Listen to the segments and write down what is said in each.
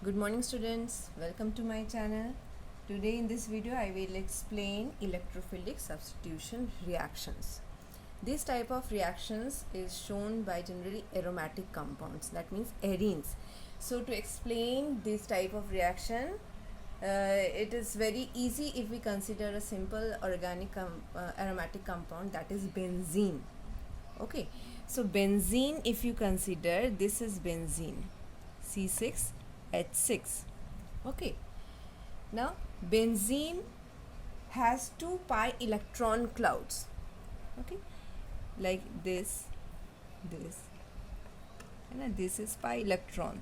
Good morning students, welcome to my channel. Today in this video I will explain electrophilic substitution reactions. This type of reactions is shown by generally aromatic compounds, that means arenes. So to explain this type of reaction, it is very easy if we consider a simple organic aromatic compound, that is benzene. Okay, so benzene, if you consider, this is benzene C6H6. Okay, now benzene has two pi electron clouds. Okay, like this and this is pi electron,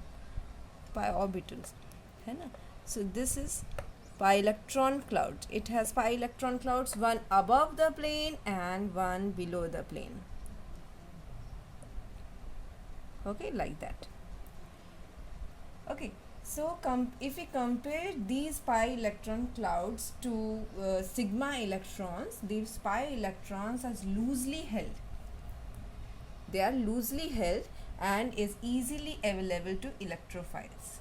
pi orbitals, है so this is pi electron cloud. It has pi electron clouds, one above the plane and one below the plane. Okay, like that. Okay, so if we compare these pi electron clouds to sigma electrons, these pi electrons are loosely held. They are loosely held and is easily available to electrophiles.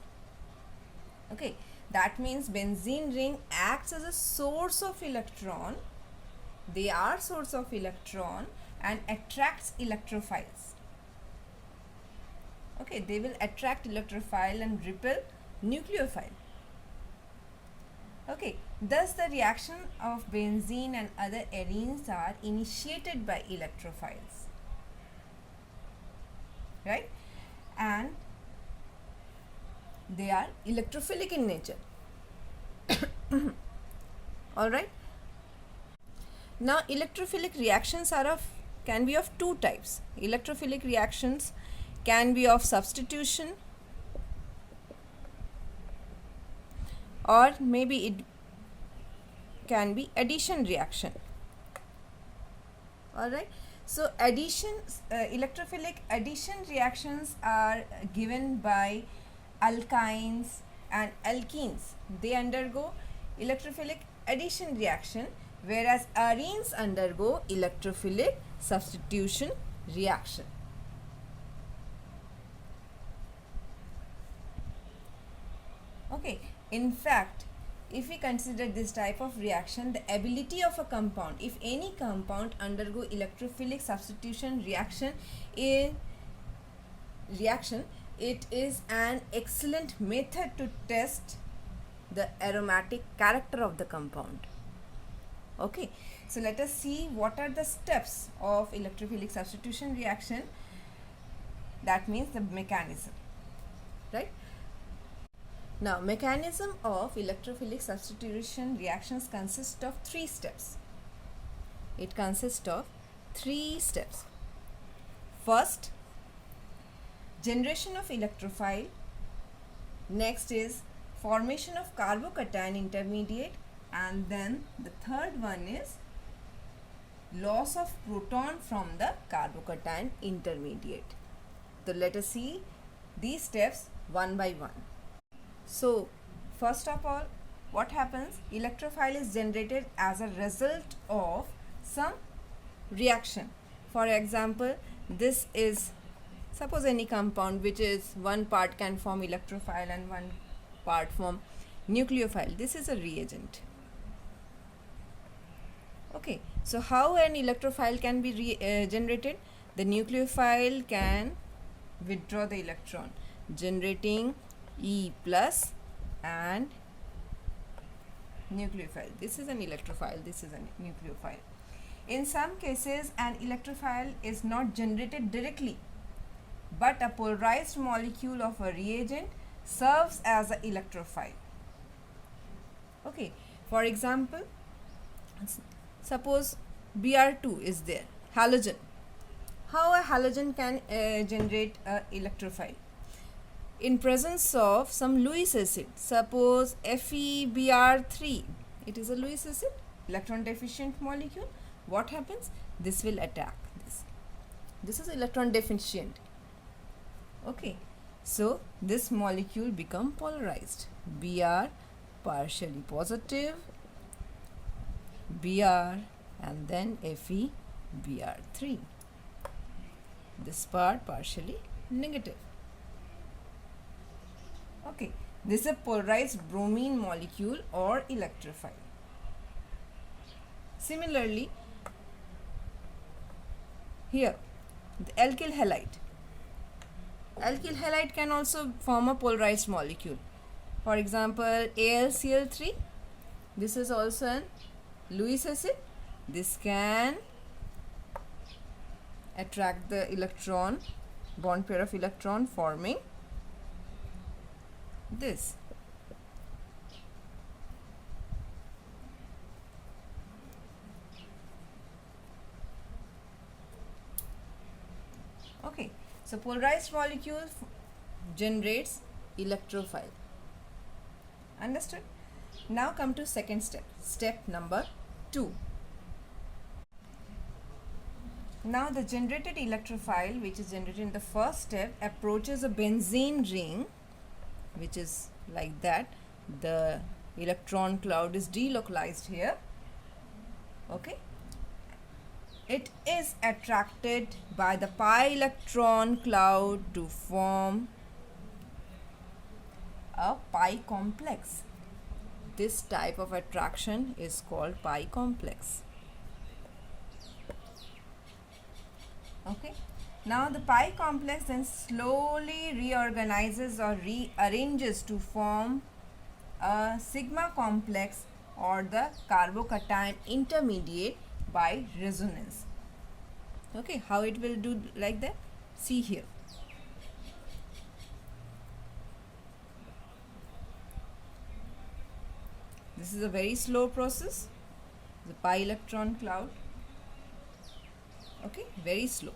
Okay, that means benzene ring acts as a source of electron. They are source of electron and attracts electrophiles. Okay, they will attract electrophile and repel nucleophile. Okay, thus the reaction of benzene and other arenes are initiated by electrophiles, right? And they are electrophilic in nature. All right. Now, electrophilic reactions can be of two types. Electrophilic reactions can be of substitution, or maybe it can be addition reaction. All right, so electrophilic addition reactions are given by alkynes and alkenes. They undergo electrophilic addition reaction, whereas arenes undergo electrophilic substitution reaction. Okay, in fact, if we consider this type of reaction, the ability of a compound, if any compound undergo electrophilic substitution reaction, it is an excellent method to test the aromatic character of the compound. Okay, so let us see what are the steps of electrophilic substitution reaction. That means the mechanism, right? Now, mechanism of electrophilic substitution reactions consists of three steps. It consists of three steps. First, generation of electrophile. Next is formation of carbocation intermediate, and then the third one is loss of proton from the carbocation intermediate. So let us see these steps one by one. So, first of all, what happens? Electrophile is generated as a result of some reaction. For example, this is, suppose any compound which is one part can form electrophile and one part form nucleophile. This is a reagent. Okay, so how an electrophile can be generated? The nucleophile can withdraw the electron, generating E plus and nucleophile. This is an electrophile, this is a nucleophile. In some cases, an electrophile is not generated directly, but a polarized molecule of a reagent serves as an electrophile. Okay, for example, suppose Br2 is there, halogen. How a halogen can generate an electrophile? In presence of some Lewis acid, suppose FeBr3, it is a Lewis acid, electron deficient molecule. What happens? This will attack this. This is electron deficient. Okay, so this molecule become polarized. Br partially positive, Br and then FeBr3. This part partially negative. Okay, This is a polarized bromine molecule or electrophile. Similarly, here the alkyl halide. Alkyl halide can also form a polarized molecule. For example, AlCl3. This is also an Lewis acid. This can attract the electron, bond pair of electron, forming this. Okay, so polarized molecule generates electrophile. Understood? Now come to second step, step number 2. Now the generated electrophile, which is generated in the first step, approaches a benzene ring, which is like that. The electron cloud is delocalized here. Okay. It is attracted by the pi electron cloud to form a pi complex. This type of attraction is called pi complex. Okay. Now the pi complex then slowly reorganizes or rearranges to form a sigma complex or the carbocation intermediate by resonance. Okay, how it will do like that? See here. This is a very slow process. The pi electron cloud. Okay, very slow.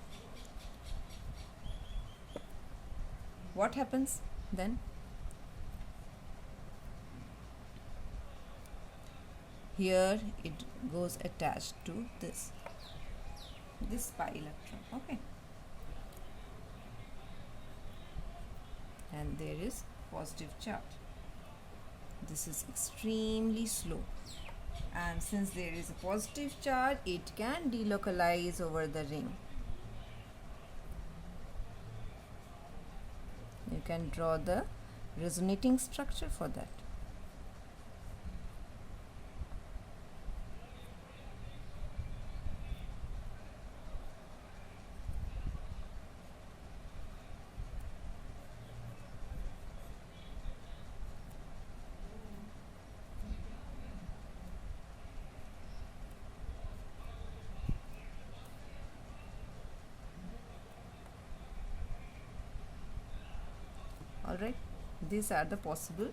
What happens then? Here it goes attached to this pi electron. Okay, and there is positive charge. This is extremely slow, and since there is a positive charge, it can delocalize over the ring. You can draw the resonating structure for that. Alright, these are the possible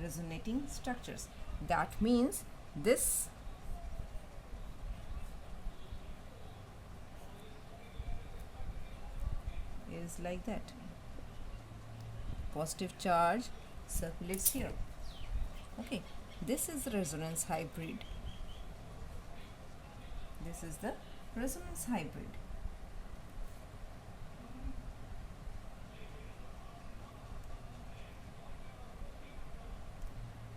resonating structures. That means this is like that. Positive charge circulates here. Okay, this is the resonance hybrid. This is the resonance hybrid.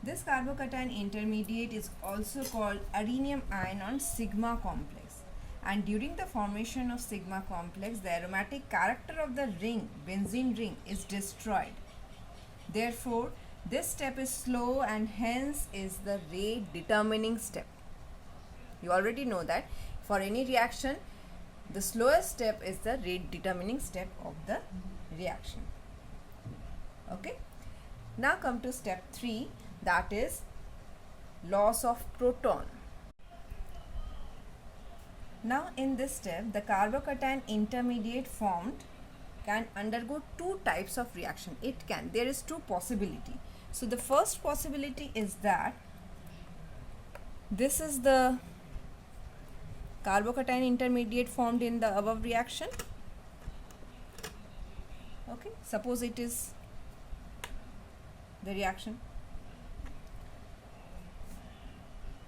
This carbocation intermediate is also called arenium ion on sigma complex, and during the formation of sigma complex, the aromatic character of the ring, benzene ring, is destroyed. Therefore, this step is slow and hence is the rate determining step. You already know that for any reaction, the slowest step is the rate determining step of the reaction. Okay. Now come to step 3, that is loss of proton. Now in this step, the carbocation intermediate formed can undergo two types of reaction. There is two possibility. So the first possibility is that this is the carbocation intermediate formed in the above reaction. Okay, suppose it is the reaction,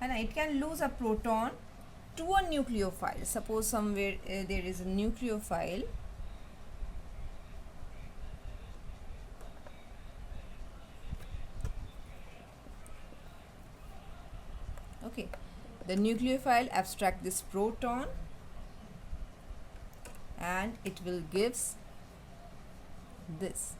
and it can lose a proton to a nucleophile. Suppose somewhere there is a nucleophile. Okay, the nucleophile abstract this proton and it will gives this.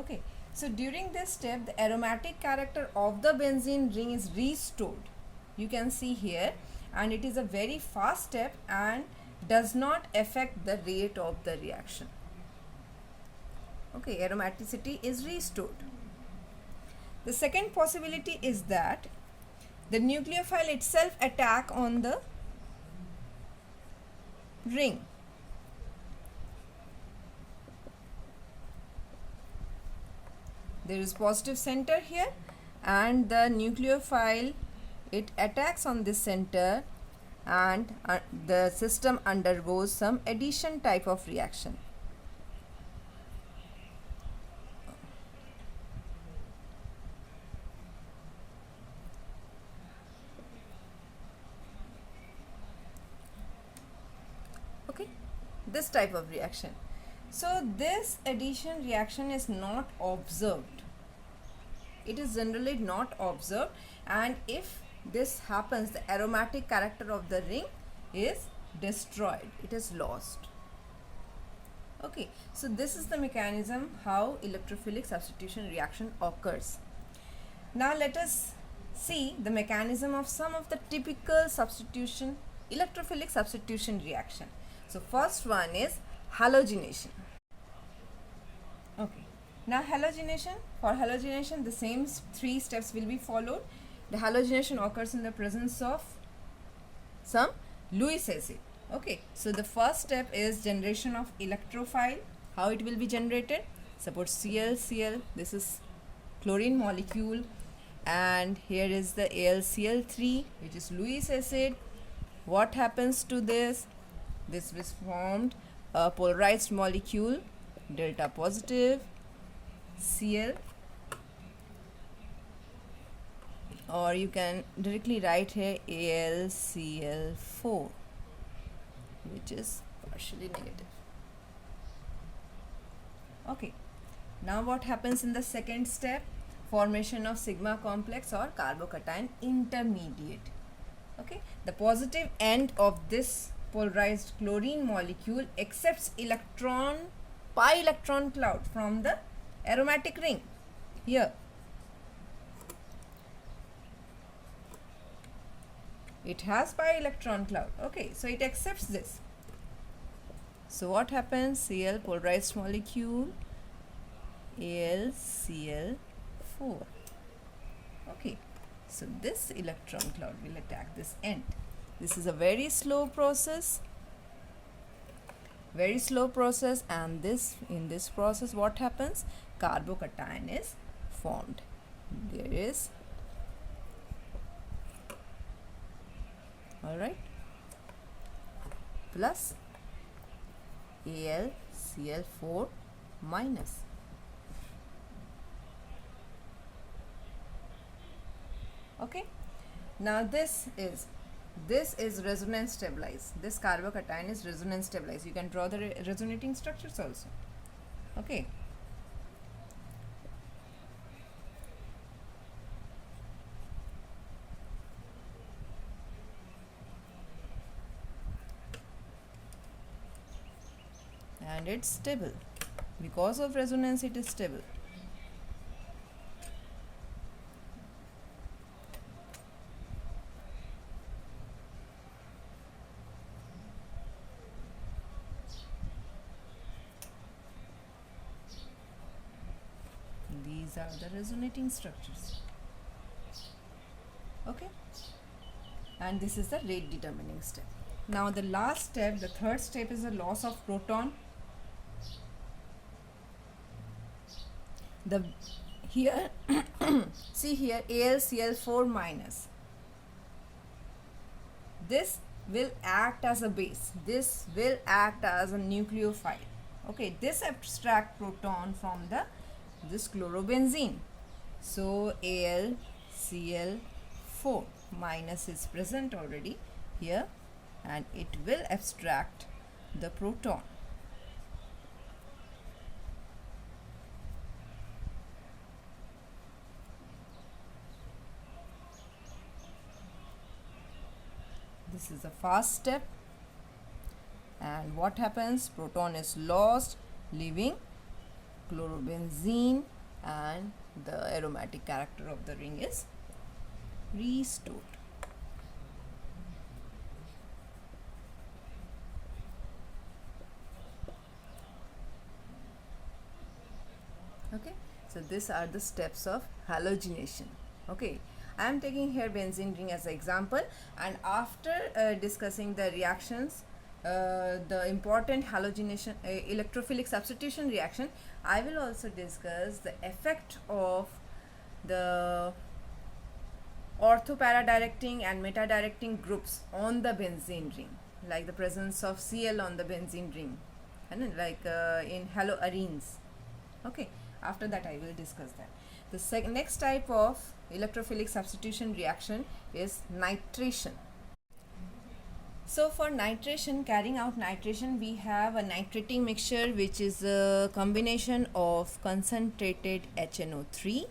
Okay, so during this step the aromatic character of the benzene ring is restored, you can see here, and it is a very fast step and does not affect the rate of the reaction. Okay, aromaticity is restored. The second possibility is that the nucleophile itself attack on the ring. There is positive center here and the nucleophile, it attacks on this center, and the system undergoes some addition type of reaction. Okay, this type of reaction. So this addition reaction is not observed. It is generally not observed, and if this happens, the aromatic character of the ring is destroyed, it is lost. Okay, so this is the mechanism how electrophilic substitution reaction occurs. Now let us see the mechanism of some of the typical substitution, electrophilic substitution reaction. So first one is halogenation. Okay, now halogenation, for halogenation the same three steps will be followed. The halogenation occurs in the presence of some Lewis acid. Okay, so the first step is generation of electrophile. How it will be generated? Suppose ClCl, this is chlorine molecule, and here is the AlCl3, which is Lewis acid. What happens to this? This was formed a polarized molecule, delta positive Cl, or you can directly write here AlCl4, which is partially negative. Okay, now what happens in the second step? Formation of sigma complex or carbocation intermediate. Okay, the positive end of this polarized chlorine molecule accepts pi electron cloud from the aromatic ring here. It has pi electron cloud. Okay, so it accepts this. So what happens? Cl polarized molecule, AlCl4. Okay, so this electron cloud will attack this end. This is a very slow process, and in this process what happens? Carbocation is formed. There is, all right, plus AlCl4 minus. Okay, now this is resonance stabilized. This carbocation is resonance stabilized. You can draw the resonating structures also. Okay, and it's stable. Because of resonance it is stable. These are the resonating structures. Okay, and this is the rate determining step. Now the last step, the third step, is the loss of proton. The here see here AlCl4 minus, this will act as a base, this will act as a nucleophile. Okay, this abstract proton from this chlorobenzene. So AlCl4 minus is present already here, and it will abstract the proton. This is a fast step, and what happens? Proton is lost, leaving chlorobenzene and the aromatic character of the ring is restored. Okay, so these are the steps of halogenation. Okay, I am taking here benzene ring as an example, and after discussing the reactions, the important halogenation electrophilic substitution reaction, I will also discuss the effect of the ortho-para-directing and meta-directing groups on the benzene ring, like the presence of Cl on the benzene ring, and like in haloarenes. Okay, after that I will discuss that. The next type of electrophilic substitution reaction is nitration. So for nitration, carrying out nitration, we have a nitrating mixture which is a combination of concentrated HNO3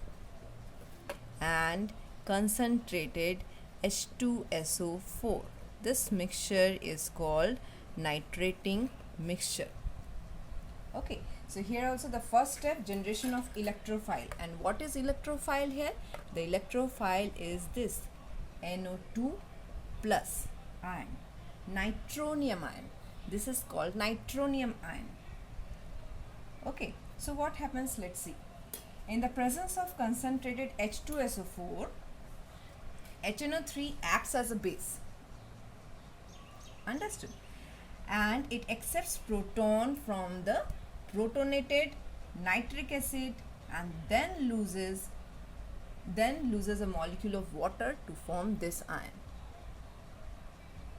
and concentrated H2SO4. This mixture is called nitrating mixture. Okay, so here also the first step, generation of electrophile. And what is electrophile here? The electrophile is this NO2 plus ion, nitronium ion. This is called nitronium ion. Okay, so what happens? Let's see. In the presence of concentrated H2SO4, HNO3 acts as a base. Understood? And it accepts proton from the protonated nitric acid and then loses a molecule of water to form this ion.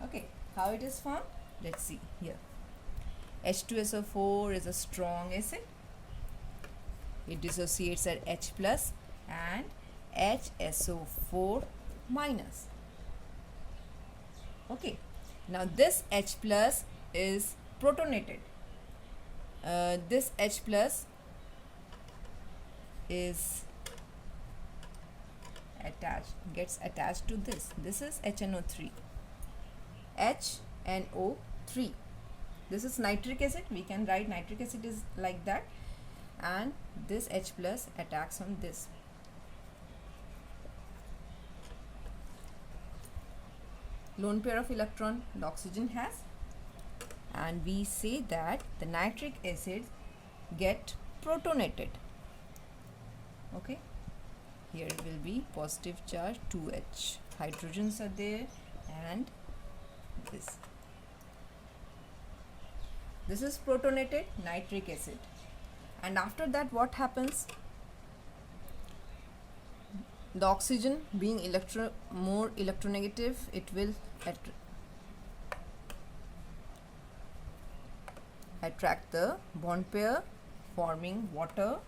Okay, how it is formed? Let's see here. H2SO4 is a strong acid. It dissociates at H plus and HSO4 minus. Okay, now this H plus is protonated. This H plus is gets attached to this. This is HNO3. HNO3. This is nitric acid. We can write nitric acid is like that. And this H plus attacks on this. Lone pair of electron the oxygen has, and we say that the nitric acids get protonated. Okay, here will be positive charge 2H, hydrogens are there, and this is protonated nitric acid. And after that what happens? The oxygen being more electronegative, it will attract the bond pair, forming water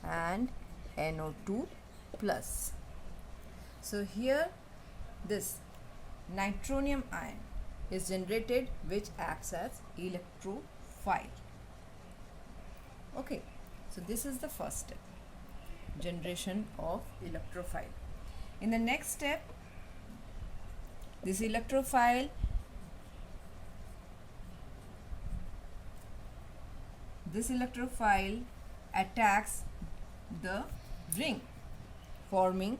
and NO2 plus. So here this nitronium ion is generated, which acts as electrophile. Okay, so this is the first step, generation of electrophile. In the next step, this electrophile attacks the ring, forming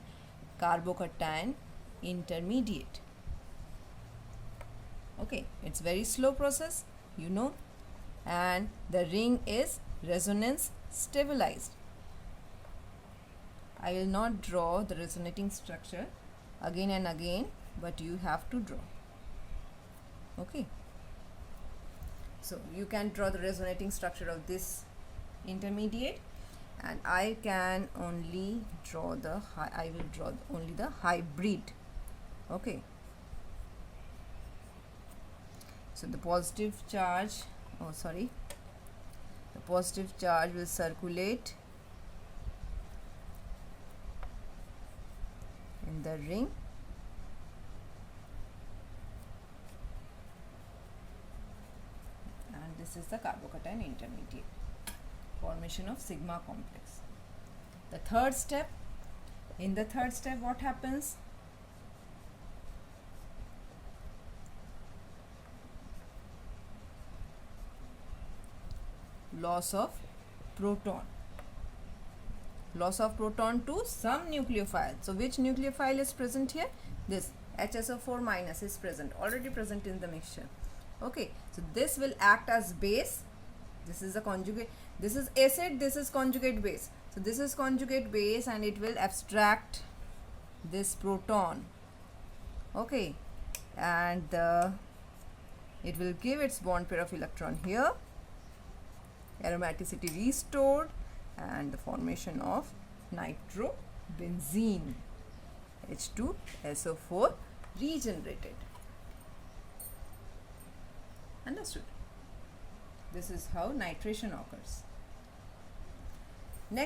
carbocation intermediate. Okay, it's very slow process, you know, and the ring is resonance stabilized. I will not draw the resonating structure again and again, but you have to draw. Okay, so you can draw the resonating structure of this intermediate, and I can only draw only the hybrid. Okay, so the positive charge will circulate in the ring, and this is the carbocation intermediate, formation of sigma complex. The third step, in the third step what happens? Loss of proton. loss of proton to some nucleophile. So which nucleophile is present here? This HSO4 minus is present, already present in the mixture. Okay, so this will act as base. This is a conjugate, this is acid, this is conjugate base. So this is conjugate base and it will abstract this proton. Okay, and it will give its bond pair of electron here, aromaticity restored, and the formation of nitrobenzene, H2SO4 regenerated. Understood? This is how nitration occurs.